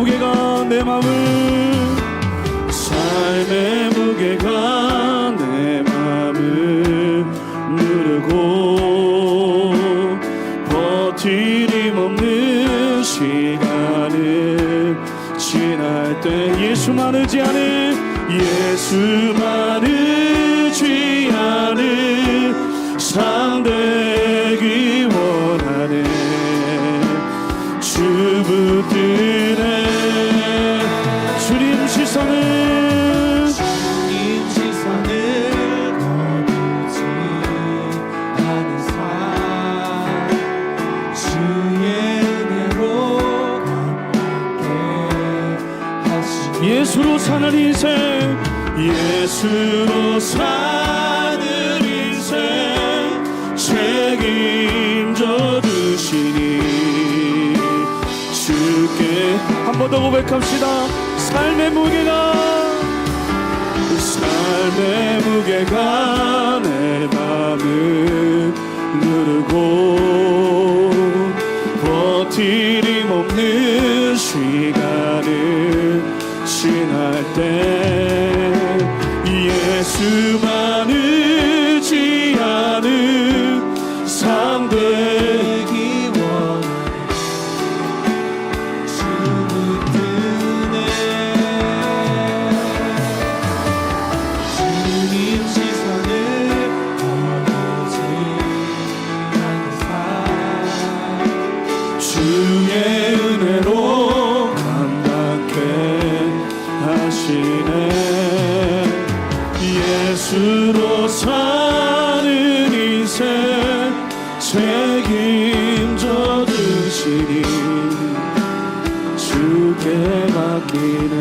무게가 내 맘을 누르고 버티림 없는 시간을 지날 때 예수만 의지하는 삶 되기 원하는 주 붙드네. 주님 시선을 거두지 않은 삶 주의 은혜로 감당케 하시네. 예수로 사는 인생 책임져 주시니 주께 한 번 더 고백합시다. 삶의 무게가 내 맘을 누르고 버티림 없는 시간을 지날 때 예수만 의지하는 삶 되기 원하네. 주 붙드네. 주님 시선을 거두지 않은 삶 주의 은혜로 감당케 하시네. 예수로 사는 인생 책임져 주시니 주께 맡기네.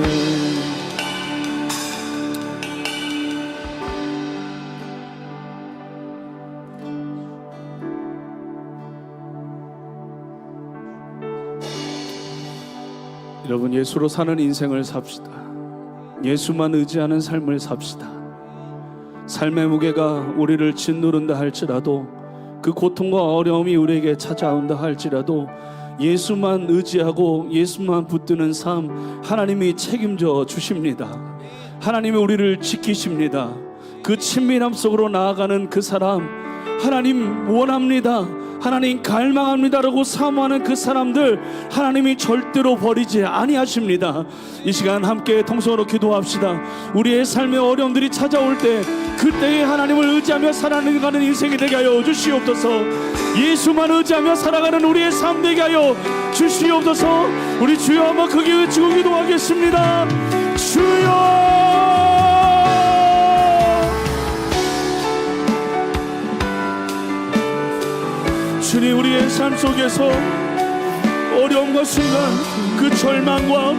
여러분, 예수로 사는 인생을 삽시다. 예수만 의지하는 삶을 삽시다. 삶의 무게가 우리를 짓누른다 할지라도, 그 고통과 어려움이 우리에게 찾아온다 할지라도 예수만 의지하고 예수만 붙드는 삶, 하나님이 책임져 주십니다. 하나님이 우리를 지키십니다. 그 친밀함 속으로 나아가는 그 사람, 하나님 원합니다, 하나님 갈망합니다라고 사모하는 그 사람들 하나님이 절대로 버리지 아니하십니다. 이 시간 함께 통성으로 기도합시다. 우리의 삶의 어려움들이 찾아올 때 그때에 하나님을 의지하며 살아가는 인생이 되게 하여 주시옵소서. 예수만 의지하며 살아가는 우리의 삶 되게 하여 주시옵소서. 우리 주여 한번 크게 외치고 기도하겠습니다. 주여, 주님, 우리의 삶 속에서 어려움과 순간, 그 절망과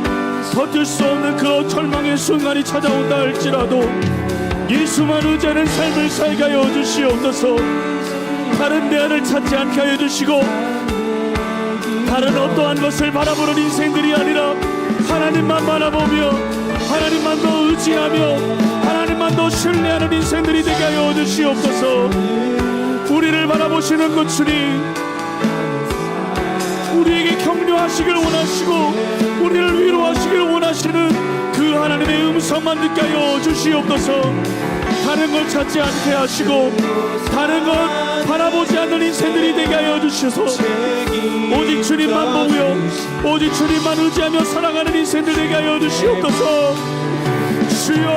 버틸 수 없는 그 절망의 순간이 찾아온다 할지라도 예수만 의지하는 삶을 살게 하여 주시옵소서. 다른 대안을 찾지 않게 하여 주시고 다른 어떠한 것을 바라보는 인생들이 아니라 하나님만 바라보며 하나님만 더 의지하며 하나님만 더 신뢰하는 인생들이 되게 하여 주시옵소서. 우리를 바라보시는 그 주님, 우리에게 격려하시길 원하시고 우리를 위로하시길 원하시는 그 하나님의 음성만 듣게 하여 주시옵소서. 다른 걸 찾지 않게 하시고 다른 것 바라보지 않는 인생들이 되게 하여 주시소서. 오직 주님만 보며 오직 주님만 의지하며 살아가는 인생들 되게 하여 주시옵소서. 주여.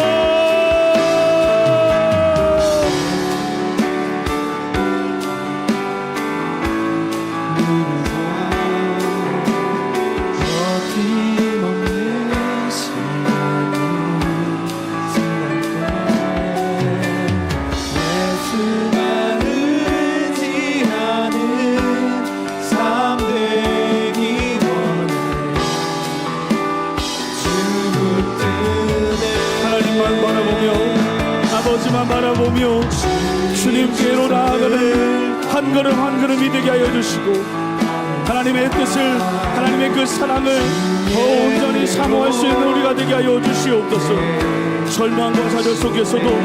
버팀없는 시간이 지날 때 예수만 의지하는 삶 되기 원해. 주 붙드네 하나님만 바라보며 아버지만 바라보며 주님께로 나아가는 한 걸음 한 걸음이 되게 하여 주시고 하나님의 뜻을 하나님의 그 사랑을 더 온전히 사모할 수 있는 우리가 되게 하여 주시옵소서. 절망과 좌절 속에서도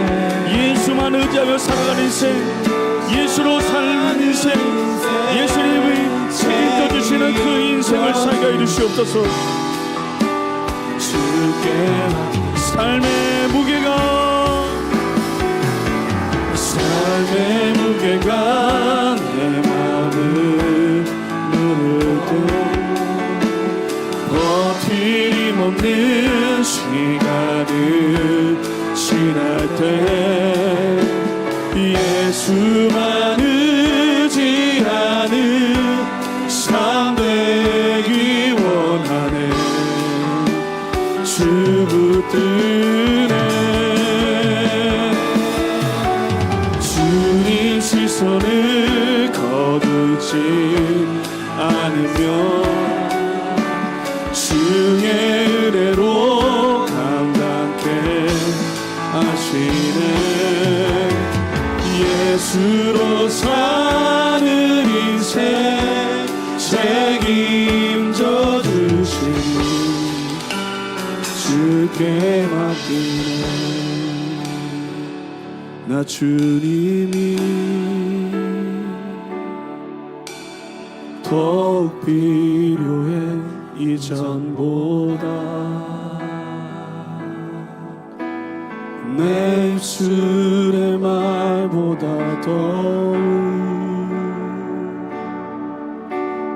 예수만 의지하며 살아가는 인생, 예수로 사는 인생, 예수님이 책임져주시는 그 인생을 살게 하여 주시옵소서. 주께 삶의 무게가 내 마음을 누르듯 버팀 없는 시간을 지날 때 예수만 의지하는 삶 되기 원하네. 주 붙드네 주님 시선을 거두지 않으며 주의 은혜로 감당케 하시네. 예수로 사는 인생 책임져 주시니 주께 맡기네. 나 주님이 더욱 필요해. 이전보다 내 입술의 말보다 더욱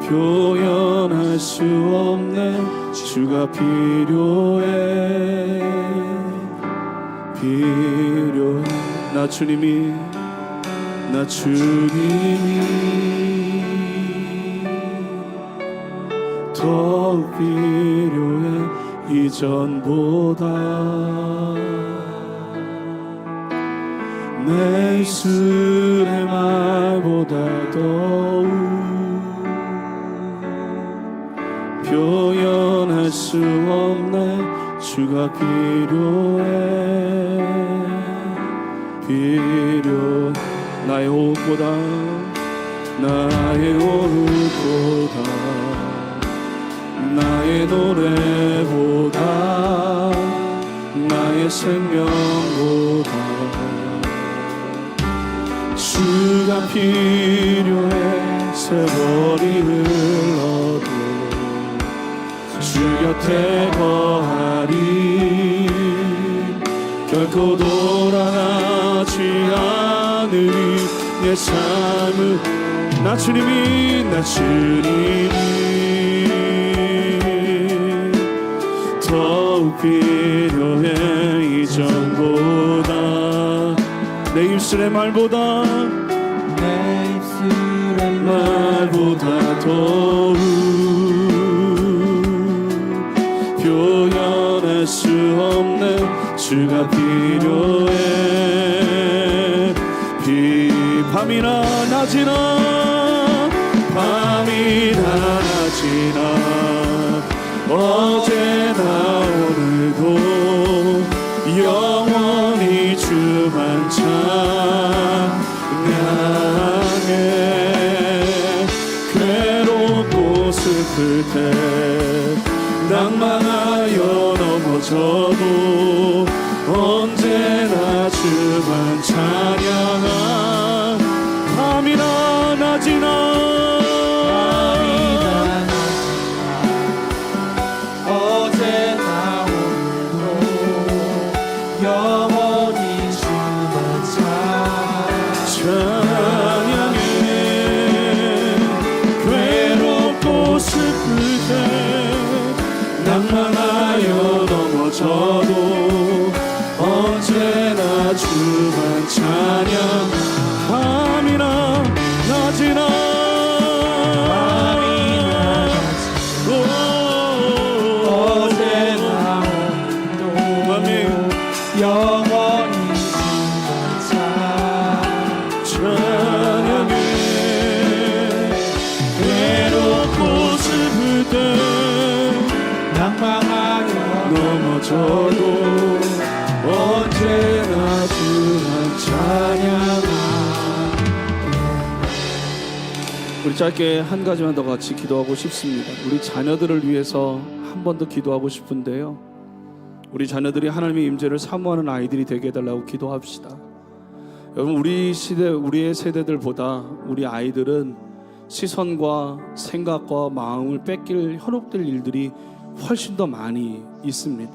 표현할 수 없네. 주가 필요해. 나 주님이 더욱 필요해. 이전보다 내 입술의 말보다 더욱 표현할 수 없네. 주가 필요해. 나의 호흡보다 나의 노래보다 나의 생명보다 주가 필요해. 세월이 흘러도 주 곁에 거하리. 결코 돌아가지 않으리. 내 삶을 나 주님이 더욱 필요해. 이전보다 내 입술의 말보다 더욱 표현할 수 없는 주가 필요해. 밤이나 낮이나 어제나 오늘도 영원히 주만 찬양해. 괴롭고 슬플 때 낭만하여 넘어져도 언제나 주만 찬양하. 밤이나 낮이나 어제나 오늘도 영원히 주만 찬양해. 괴롭고 슬플 때 낭만하여 넘어져도 넘어져도 언제나 주만 찬양하리. 우리 짧게 한 가지만 더 같이 기도하고 싶습니다. 우리 자녀들을 위해서 한 번 더 기도하고 싶은데요, 우리 자녀들이 하나님의 임재를 사모하는 아이들이 되게 해달라고 기도합시다. 여러분, 우리의 세대들보다 우리 아이들은 시선과 생각과 마음을 뺏길 현혹될 일들이 훨씬 더 많이 있습니다.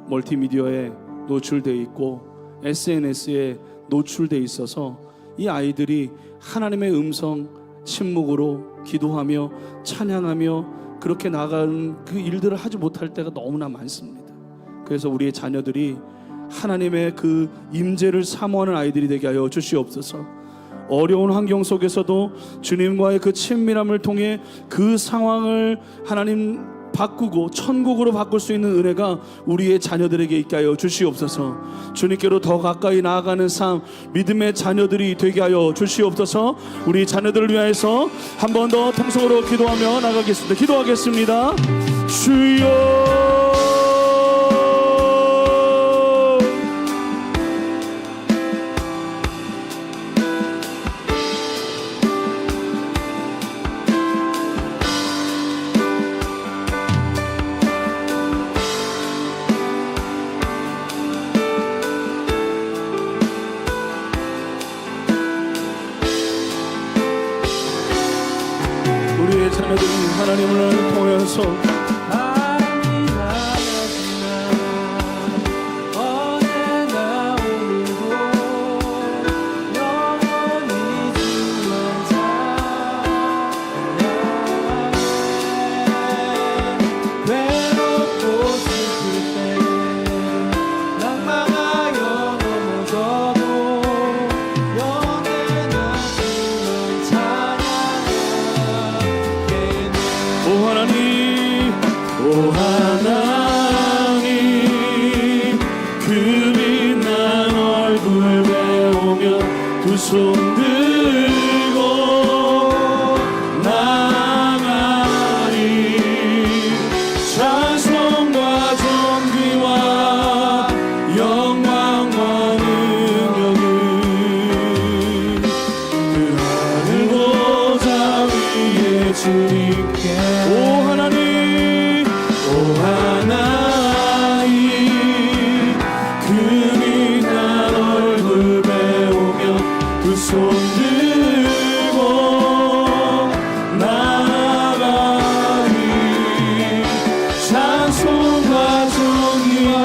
멀티미디어에 노출되어 있고 SNS에 노출되어 있어서 이 아이들이 하나님의 음성 침묵으로 기도하며 찬양하며 그렇게 나가는 그 일들을 하지 못할 때가 너무나 많습니다. 그래서 우리의 자녀들이 하나님의 그 임재를 사모하는 아이들이 되게 하여 주시옵소서. 어려운 환경 속에서도 주님과의 그 친밀함을 통해 그 상황을 하나님 바꾸고 천국으로 바꿀 수 있는 은혜가 우리의 자녀들에게 있게 하여 주시옵소서. 주님께로 더 가까이 나아가는 삶, 믿음의 자녀들이 되게 하여 주시옵소서. 우리 자녀들을 위하여서 한 번 더 통성으로 기도하며 나가겠습니다. 기도하겠습니다. 주여, 우리의 자녀들이 하나님을 통해서 언제나 오늘도 영원히 주만 찬양하네. 외롭고 슬플 때 낭망하여 넘어져도 언제나 주만 찬양하네. 오 하나님, 오 하나님, 그 빛난 얼굴 배우며 두 손 들고 나가리. 찬송과 존귀와 영광과 능력은 그 하늘 보좌 위에 주님께. 오 하나님, 오 하나님, 그 빛난 얼굴 배우며 두 손 들고 나가리. 찬송과 존귀와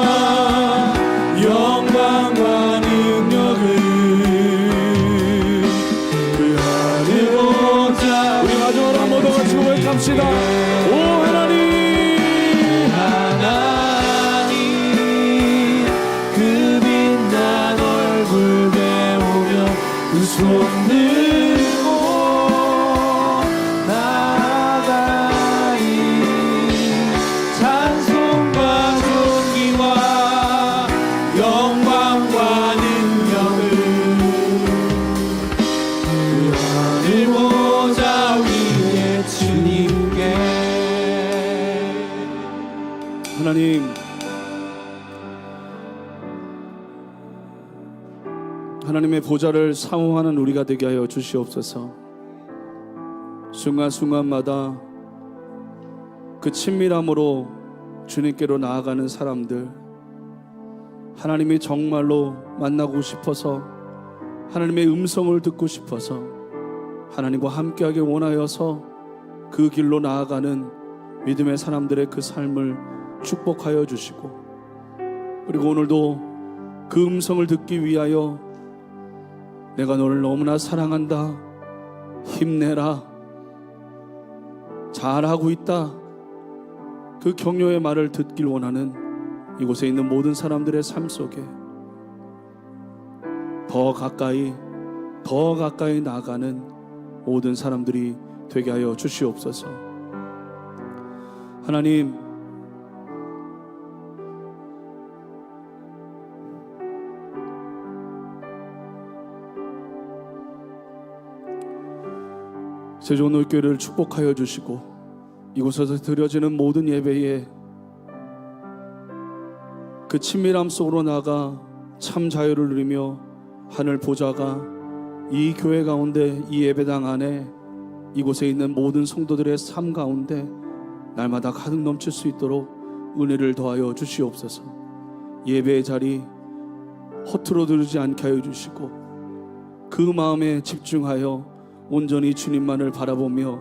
영광과 능력은 그 하늘 보좌. 우리 마지막으로 한 번 더 같이 고백합시다. 오 하나님, 하나님, 그 빛난 얼굴 배우며 그 손 들고 나가리. 찬송과 존귀와 영광과 능력을 그 하늘 보좌 위에 주님께. 하나님, 하나님의 보좌를 사모하는 우리가 되게 하여 주시옵소서. 순간순간마다 그 친밀함으로 주님께로 나아가는 사람들, 하나님이 정말로 만나고 싶어서, 하나님의 음성을 듣고 싶어서, 하나님과 함께하길 원하여서 그 길로 나아가는 믿음의 사람들의 그 삶을 축복하여 주시고, 그리고 오늘도 그 음성을 듣기 위하여 내가 너를 너무나 사랑한다, 힘내라, 잘하고 있다, 그 격려의 말을 듣길 원하는 이곳에 있는 모든 사람들의 삶 속에 더 가까이 나아가는 모든 사람들이 되게 하여 주시옵소서. 하나님, 제주오늘교회를 축복하여 주시고 이곳에서 드려지는 모든 예배에 그 친밀함 속으로 나가 참 자유를 누리며 하늘 보좌가 이 교회 가운데, 이 예배당 안에, 이곳에 있는 모든 성도들의 삶 가운데 날마다 가득 넘칠 수 있도록 은혜를 더하여 주시옵소서. 예배의 자리 허투루 들지 않게 하여 주시고 그 마음에 집중하여 온전히 주님만을 바라보며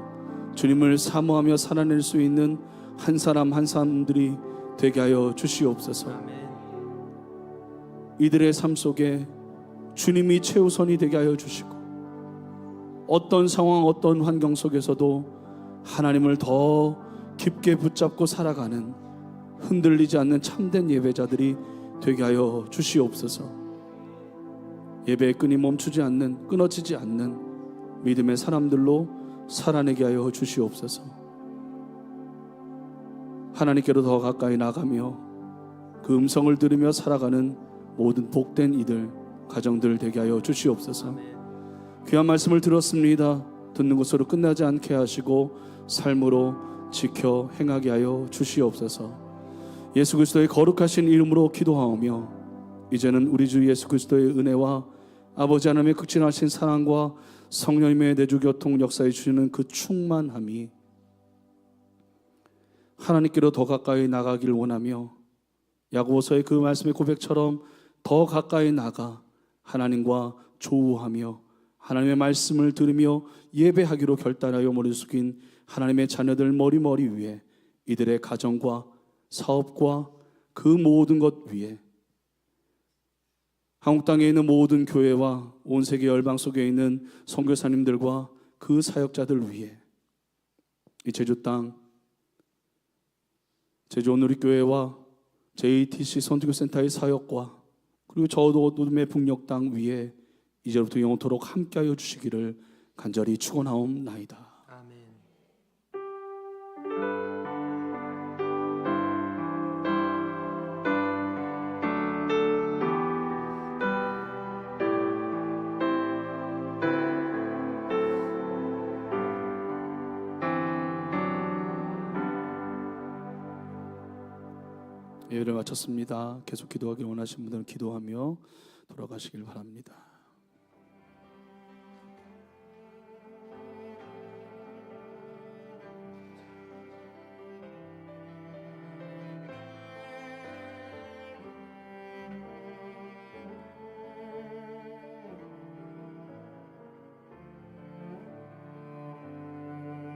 주님을 사모하며 살아낼 수 있는 한 사람 한 사람들이 되게 하여 주시옵소서. 이들의 삶 속에 주님이 최우선이 되게 하여 주시고 어떤 상황 어떤 환경 속에서도 하나님을 더 깊게 붙잡고 살아가는 흔들리지 않는 참된 예배자들이 되게 하여 주시옵소서. 예배의 끈이 멈추지 않는, 끊어지지 않는 믿음의 사람들로 살아내게 하여 주시옵소서. 하나님께로 더 가까이 나가며 그 음성을 들으며 살아가는 모든 복된 이들, 가정들 되게 하여 주시옵소서. 귀한 말씀을 들었습니다. 듣는 것으로 끝나지 않게 하시고 삶으로 지켜 행하게 하여 주시옵소서. 예수 그리스도의 거룩하신 이름으로 기도하오며 이제는 우리 주 예수 그리스도의 은혜와 아버지 하나님의 극진하신 사랑과 성령님의 내주 교통 역사해 주시는 그 충만함이 하나님께로 더 가까이 나가길 원하며 야고보서의 그 말씀의 고백처럼 더 가까이 나가 하나님과 조우하며 하나님의 말씀을 들으며 예배하기로 결단하여 머리 숙인 하나님의 자녀들 머리 위에 이들의 가정과 사업과 그 모든 것 위에 한국 땅에 있는 모든 교회와 온 세계 열방 속에 있는 선교사님들과 그 사역자들 위에 이 제주 땅 제주 온누리교회와 JTC 선교센터의 사역과 그리고 저도둠의 북녘 땅 위에 이제부터 영원토록 함께하여 주시기를 간절히 축원하옵나이다. 아멘. 예배를 마쳤습니다. 계속 기도하기 원하시는 분들은 기도하며 돌아가시길 바랍니다.